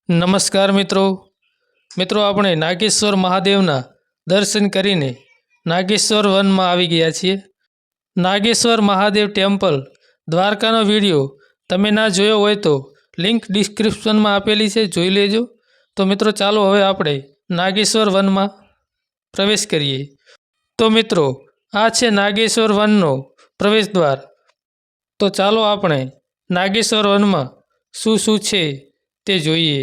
નમસ્કાર મિત્રો આપણે નાગેશ્વર મહાદેવના દર્શન કરીને નાગેશ્વર વનમાં આવી ગયા છીએ। નાગેશ્વર મહાદેવ ટેમ્પલ દ્વારકાનો વિડીયો તમે ના જોયો હોય તો લિંક ડિસ્ક્રિપ્શનમાં આપેલી છે, જોઈ લેજો। તો મિત્રો ચાલો હવે આપણે નાગેશ્વર વનમાં પ્રવેશ કરીએ। તો મિત્રો આ છે નાગેશ્વર વનનો પ્રવેશ દ્વાર। તો ચાલો આપણે નાગેશ્વર વનમાં શું છે તે જોઈએ।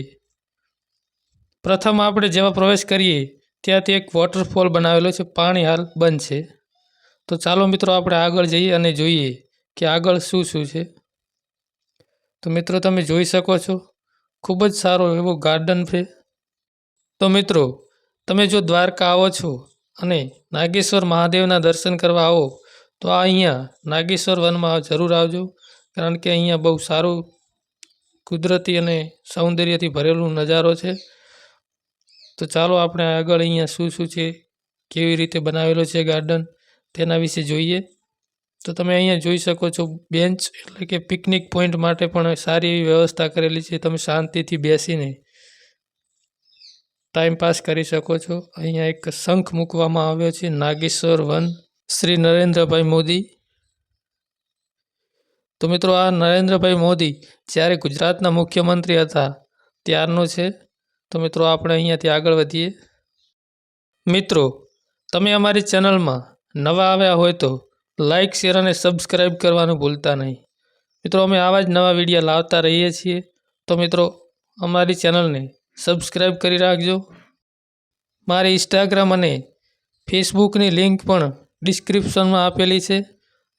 પ્રથમ આપણે જેવા પ્રવેશ કરીએ ત્યાંથી એક વોટરફોલ બનાવેલો છે, પાણી હાલ બંધ છે। તો ચાલો મિત્રો આપણે આગળ જઈએ અને જોઈએ કે આગળ શું છે। તો મિત્રો તમે જોઈ શકો છો ખૂબ જ સારો એવો ગાર્ડન છે। તો મિત્રો તમે જો દ્વારકા આવો છો અને નાગેશ્વર મહાદેવના દર્શન કરવા આવો તો આ અહીંયા નાગેશ્વર વનમાં જરૂર આવજો, કારણ કે અહીંયા બહુ સારું કુદરતી અને સૌંદર્યથી ભરેલું નજારો છે। તો ચાલો આપણે આગળ અહીંયા શું છે, કેવી રીતે બનાવેલો છે ગાર્ડન, તેના વિશે જોઈએ। તો તમે અહીંયા જોઈ શકો છો બેન્ચ એટલે કે પિકનિક પોઈન્ટ માટે પણ સારી એવી વ્યવસ્થા કરેલી છે। તમે શાંતિથી બેસીને ટાઈમ પાસ કરી શકો છો। અહીંયા એક શંખ મૂકવામાં આવ્યો છે, નાગેશ્વર વન શ્રી નરેન્દ્રભાઈ મોદી। તો મિત્રો આ નરેન્દ્રભાઈ મોદી જ્યારે ગુજરાતના મુખ્યમંત્રી હતા ત્યારનો છે। તો મિત્રો આપણે અહીંયાથી આગળ વધીએ। મિત્રો તમે અમારી ચેનલમાં નવા આવ્યા હોય તો લાઇક, શેર અને સબસ્ક્રાઈબ કરવાનું ભૂલતા નહીં। મિત્રો અમે આવા જ નવા વિડીયો લાવતા રહીએ છીએ। તો મિત્રો અમારી ચેનલને સબસ્ક્રાઈબ કરી રાખજો। મારી ઇન્સ્ટાગ્રામ અને ફેસબુકની લિંક પણ ડિસ્ક્રિપ્શનમાં આપેલી છે,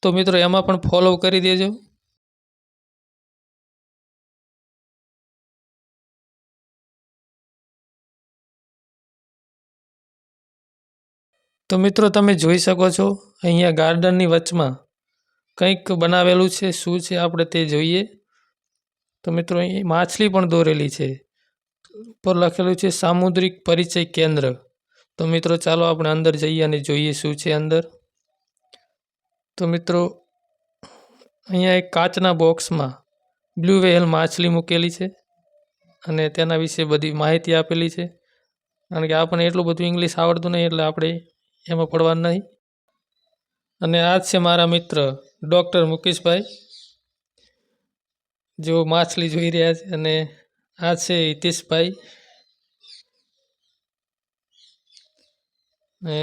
તો મિત્રો એમાં પણ ફોલો કરી દેજો। તો મિત્રો તમે જોઈ શકો છો અહીંયા ગાર્ડનની વચમાં કંઈક બનાવેલું છે, શું છે આપણે તે જોઈએ। તો મિત્રો અહીં માછલી પણ દોરેલી છે, ઉપર લખેલું છે સામુદ્રિક પરિચય કેન્દ્ર। તો મિત્રો ચાલો આપણે અંદર જઈએ અને જોઈએ શું છે અંદર। તો મિત્રો અહીંયા એક કાચના બોક્સમાં બ્લુ વ્હેલ માછલી મૂકેલી છે અને તેના વિશે બધી માહિતી આપેલી છે, કારણ કે આપણને એટલું બધું ઇંગ્લિશ આવડતું નહીં એટલે આપણે એમાં પડવાનું નહીં। અને આ છે મારા મિત્ર ડૉક્ટર મુકેશભાઈ, જેઓ માછલી જોઈ રહ્યા છે। અને આ છે હિતેશભાઈ, અને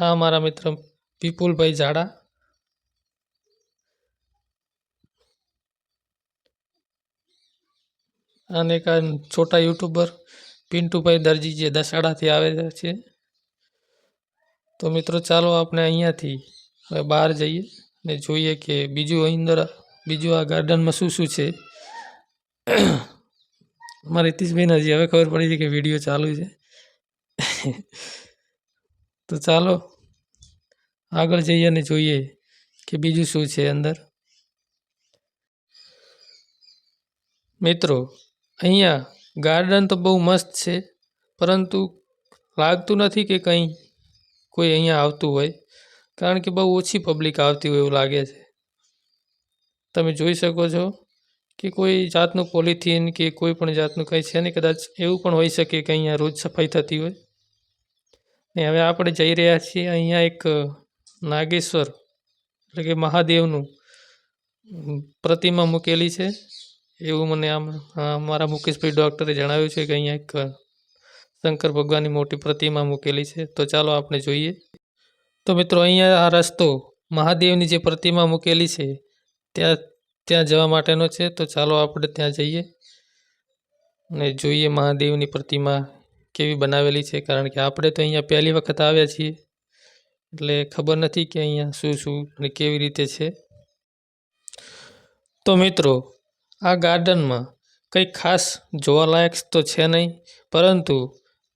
આ મારા મિત્ર વિપુલભાઈ ઝાડા, અને એક છોટા યુટ્યુબર પિન્ટુભાઈ દરજી જે દસાડાથી આવે છે। તો મિત્રો ચાલો આપણે અહીંયાથી હવે બહાર જઈએ અને જોઈએ કે બીજું આ ગાર્ડનમાં શું છે। અમારા હિતેશભાઈને હજી હવે ખબર પડી છે કે વિડીયો ચાલુ છે। તો ચાલો આગળ જઈએ અને જોઈએ કે બીજું શું છે અંદર। મિત્રો અહીંયા ગાર્ડન તો બહુ મસ્ત છે, પરંતુ લાગતું નથી કે કોઈ અહીંયા આવતું હોય, કારણ કે બહુ ઓછી પબ્લિક આવતી હોય એવું લાગે છે। તમે જોઈ શકો છો કે કોઈ જાતનું પોલિથીન કે કોઈ પણ જાતનું કંઈ છે નહીં, કદાચ એવું પણ હોઈ શકે કે અહીંયા રોજ સફાઈ થતી હોય। ને હવે આપણે જઈ રહ્યા છીએ અહીંયા એક નાગેશ્વર એટલે કે મહાદેવનું પ્રતિમા મૂકેલી છે, એવું મને મારા મુકેશભાઈ ડૉક્ટરે જણાવ્યું છે કે અહીંયા એક શંકર ભગવાનની મોટી પ્રતિમા મૂકેલી છે। તો ચાલો આપણે જોઈએ। તો મિત્રો અહીંયા આ રસ્તો મહાદેવની જે પ્રતિમા મૂકેલી છે ત્યાં જવા માટેનો છે। તો ચાલો આપણે ત્યાં જઈએ અને જોઈએ મહાદેવની પ્રતિમા કેવી બનાવેલી છે, કારણ કે આપણે તો અહીંયા પહેલી વખત આવ્યા છીએ એટલે ખબર નથી કે અહીંયા શું અને કેવી રીતે છે। તો મિત્રો આ ગાર્ડનમાં કંઈ ખાસ જોવાલાયક તો છે નહીં, પરંતુ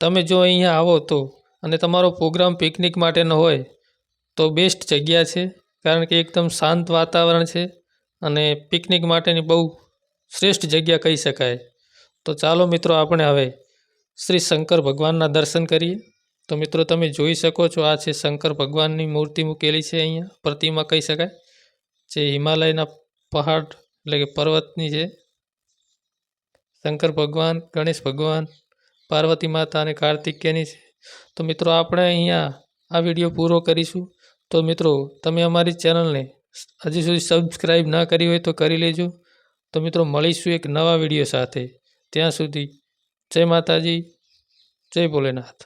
તમે જો અહીંયા આવો તો અને તમારો પ્રોગ્રામ પિકનિક માટેનો હોય તો બેસ્ટ જગ્યા છે, કારણ કે એકદમ શાંત વાતાવરણ છે અને પિકનિક માટેની બહુ શ્રેષ્ઠ જગ્યા કહી શકાય। તો ચાલો મિત્રો આપણે હવે શ્રી શંકર ભગવાનના દર્શન કરીએ। તો મિત્રો તમે જોઈ શકો છો આ છે શંકર ભગવાનની મૂર્તિ મૂકેલી છે, અહીંયા પ્રતિમા કહી શકાય, જે હિમાલયના પહાડ એટલે કે પર્વતની છે। શંકર ભગવાન, ગણેશ ભગવાન, પાર્વતી માતા અને કાર્તિકેયની છે. તો મિત્રો આપણે અહીંયા આ વિડીયો પૂરો કરીશું. તો મિત્રો તમે અમારી ચેનલને હજી સુધી સબસ્ક્રાઈબ ના કરી હોય તો કરી લેજો. તો મિત્રો મળીશું એક નવા વિડીયો સાથે. ત્યાં સુધી જય માતાજી, જય ભોલેનાથ.